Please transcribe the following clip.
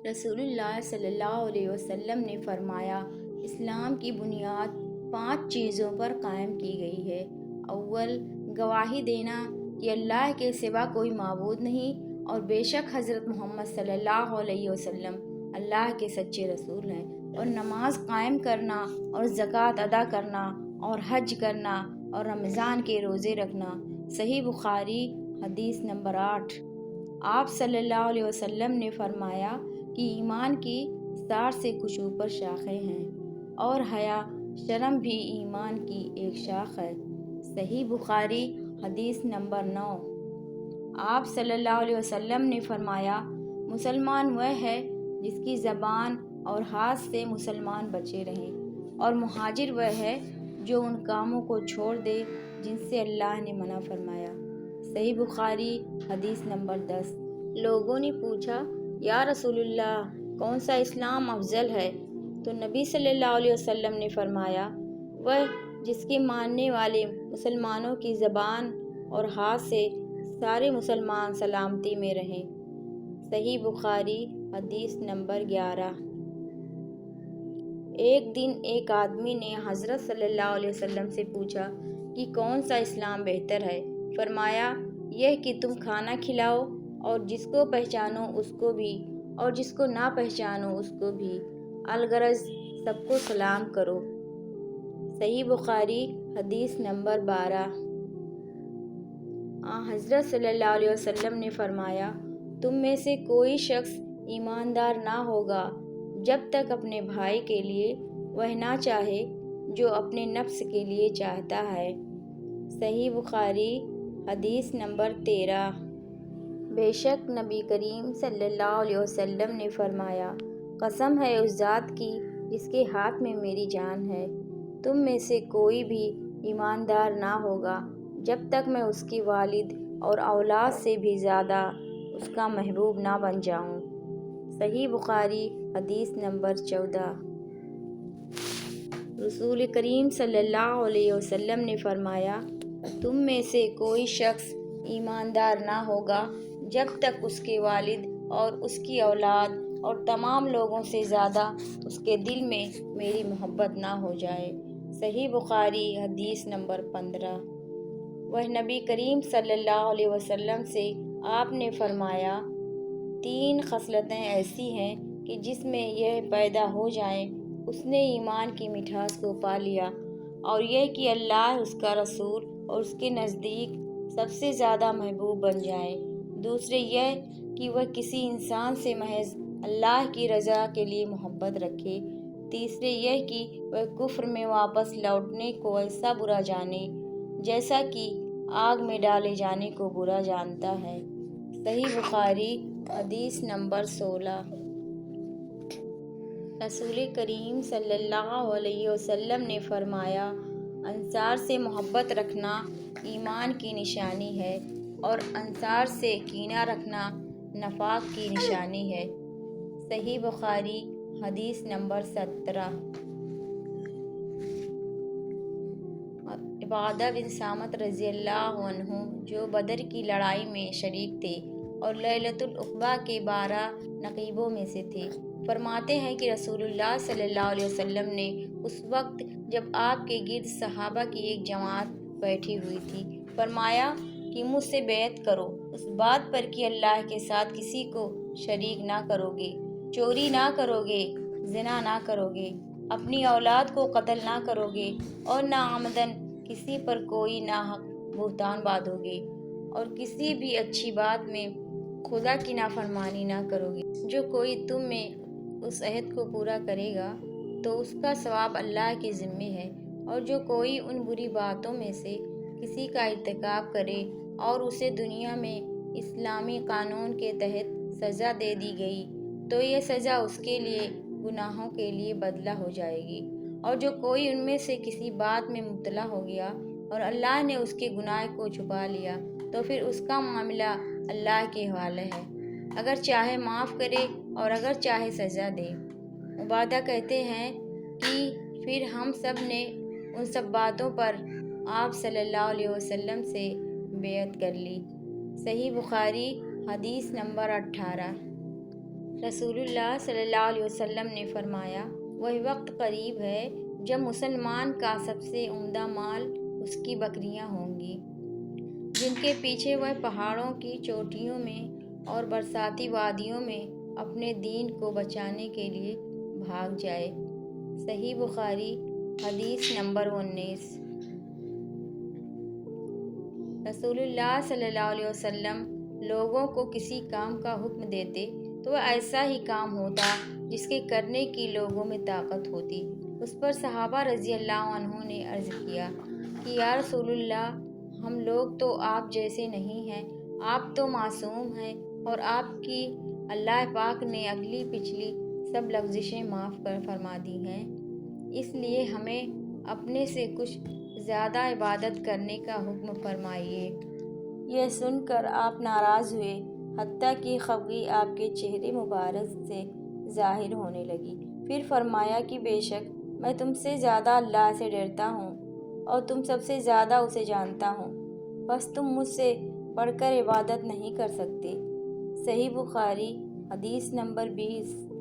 رسول اللہ صلی اللہ علیہ وسلم نے فرمایا، اسلام کی بنیاد 5 چیزوں پر قائم کی گئی ہے۔ اول، گواہی دینا کہ اللہ کے سوا کوئی معبود نہیں اور بے شک حضرت محمد صلی اللہ علیہ وسلم اللہ کے سچے رسول ہیں، اور نماز قائم کرنا اور زکوٰۃ ادا کرنا اور حج کرنا اور رمضان کے روزے رکھنا۔ صحیح بخاری حدیث نمبر 8۔ آپ صلی اللہ علیہ وسلم نے فرمایا کہ ایمان کی 60 سے کچھ اوپر شاخیں ہیں، اور حیا شرم بھی ایمان کی ایک شاخ ہے۔ صحیح بخاری حدیث نمبر 9۔ آپ صلی اللہ علیہ وسلم نے فرمایا، مسلمان وہ ہے جس کی زبان اور ہاتھ سے مسلمان بچے رہیں، اور مہاجر وہ ہے جو ان کاموں کو چھوڑ دے جن سے اللہ نے منع فرمایا۔ صحیح بخاری حدیث نمبر 10۔ لوگوں نے پوچھا، یا رسول اللہ، کون سا اسلام افضل ہے؟ تو نبی صلی اللہ علیہ وسلم نے فرمایا، وہ جس کے ماننے والے مسلمانوں کی زبان اور ہاتھ سے سارے مسلمان سلامتی میں رہیں۔ صحیح بخاری حدیث نمبر 11۔ ایک دن ایک آدمی نے حضرت صلی اللہ علیہ وسلم سے پوچھا کہ کون سا اسلام بہتر ہے؟ فرمایا، یہ کہ تم کھانا کھلاؤ اور جس کو پہچانو اس کو بھی اور جس کو نہ پہچانو اس کو بھی، الغرض سب کو سلام کرو۔ صحیح بخاری حدیث نمبر 12۔ حضرت صلی اللہ علیہ وسلم نے فرمایا، تم میں سے کوئی شخص ایماندار نہ ہوگا جب تک اپنے بھائی کے لیے وہ نہ چاہے جو اپنے نفس کے لیے چاہتا ہے۔ صحیح بخاری حدیث نمبر 13۔ بے شک نبی کریم صلی اللہ علیہ وسلم نے فرمایا، قسم ہے اس ذات کی جس کے ہاتھ میں میری جان ہے، تم میں سے کوئی بھی ایماندار نہ ہوگا جب تک میں اس کی والد اور اولاد سے بھی زیادہ اس کا محبوب نہ بن جاؤں۔ صحیح بخاری حدیث نمبر 14۔ رسول کریم صلی اللہ علیہ وسلم نے فرمایا، تم میں سے کوئی شخص ایماندار نہ ہوگا جب تک اس کے والد اور اس کی اولاد اور تمام لوگوں سے زیادہ اس کے دل میں میری محبت نہ ہو جائے۔ صحیح بخاری حدیث نمبر 15۔ وہ نبی کریم صلی اللہ علیہ وسلم سے آپ نے فرمایا، 3 خصلتیں ایسی ہیں کہ جس میں یہ پیدا ہو جائیں اس نے ایمان کی مٹھاس کو پا لیا، اور یہ کہ اللہ، اس کا رسول اور اس کے نزدیک سب سے زیادہ محبوب بن جائیں۔ دوسرے یہ کہ وہ کسی انسان سے محض اللہ کی رضا کے لیے محبت رکھے۔ تیسرے یہ کہ وہ کفر میں واپس لوٹنے کو ایسا برا جانے جیسا کہ آگ میں ڈالے جانے کو برا جانتا ہے۔ صحیح بخاری حدیث نمبر 16۔ رسول کریم صلی اللہ علیہ وسلم نے فرمایا، انصار سے محبت رکھنا ایمان کی نشانی ہے، اور انصار سے کینہ رکھنا نفاق کی نشانی ہے۔ صحیح بخاری حدیث نمبر 17۔ عبادہ بن صامت رضی اللہ عنہ جو بدر کی لڑائی میں شریک تھے اور لیلۃ العقبہ کے 12 نقیبوں میں سے تھے، فرماتے ہیں کہ رسول اللہ صلی اللہ علیہ وسلم نے اس وقت جب آپ کے گرد صحابہ کی ایک جماعت بیٹھی ہوئی تھی، فرمایا کہ مجھ سے بیعت کرو اس بات پر کہ اللہ کے ساتھ کسی کو شریک نہ کرو گے، چوری نہ کرو گے، زنا نہ کرو گے، اپنی اولاد کو قتل نہ کرو گے، اور نہ عمدن کسی پر کوئی ناحق بہتان باندھو گے، اور کسی بھی اچھی بات میں خدا کی نافرمانی نہ کرو گے۔ جو کوئی تم میں اس عہد کو پورا کرے گا تو اس کا ثواب اللہ کے ذمے ہے، اور جو کوئی ان بری باتوں میں سے کسی کا ارتکاب کرے اور اسے دنیا میں اسلامی قانون کے تحت سزا دے دی گئی تو یہ سزا اس کے لیے گناہوں کے لیے بدلہ ہو جائے گی، اور جو کوئی ان میں سے کسی بات میں مبتلا ہو گیا اور اللہ نے اس کے گناہ کو چھپا لیا تو پھر اس کا معاملہ اللہ کے حوالے ہے، اگر چاہے معاف کرے اور اگر چاہے سزا دے۔ عبادہ کہتے ہیں کہ پھر ہم سب نے ان سب باتوں پر آپ صلی اللہ علیہ وسلم سے بیعت کر لی۔ صحیح بخاری حدیث نمبر 18۔ رسول اللہ صلی اللہ علیہ وسلم نے فرمایا، وہی وقت قریب ہے جب مسلمان کا سب سے عمدہ مال اس کی بکریاں ہوں گی، جن کے پیچھے وہ پہاڑوں کی چوٹیوں میں اور برساتی وادیوں میں اپنے دین کو بچانے کے لیے بھاگ جائے۔ صحیح بخاری، حدیث نمبر 19۔ رسول اللہ صلی اللہ علیہ وسلم لوگوں کو کسی کام کا حکم دیتے تو وہ ایسا ہی کام ہوتا جس کے کرنے کی لوگوں میں طاقت ہوتی۔ اس پر صحابہ رضی اللہ عنہ نے عرض کیا کہ یا رسول اللہ، ہم لوگ تو آپ جیسے نہیں ہیں، آپ تو معصوم ہیں اور آپ کی اللہ پاک نے اگلی پچھلی سب لغزشیں معاف فرما دی ہیں، اس لیے ہمیں اپنے سے کچھ زیادہ عبادت کرنے کا حکم فرمائیے۔ یہ سن کر آپ ناراض ہوئے، حتیٰ کہ خفگی آپ کے چہرے مبارک سے ظاہر ہونے لگی۔ پھر فرمایا کہ بے شک میں تم سے زیادہ اللہ سے ڈرتا ہوں اور تم سب سے زیادہ اسے جانتا ہوں، بس تم مجھ سے بڑھ کر عبادت نہیں کر سکتے۔ صحیح بخاری، حدیث نمبر 20۔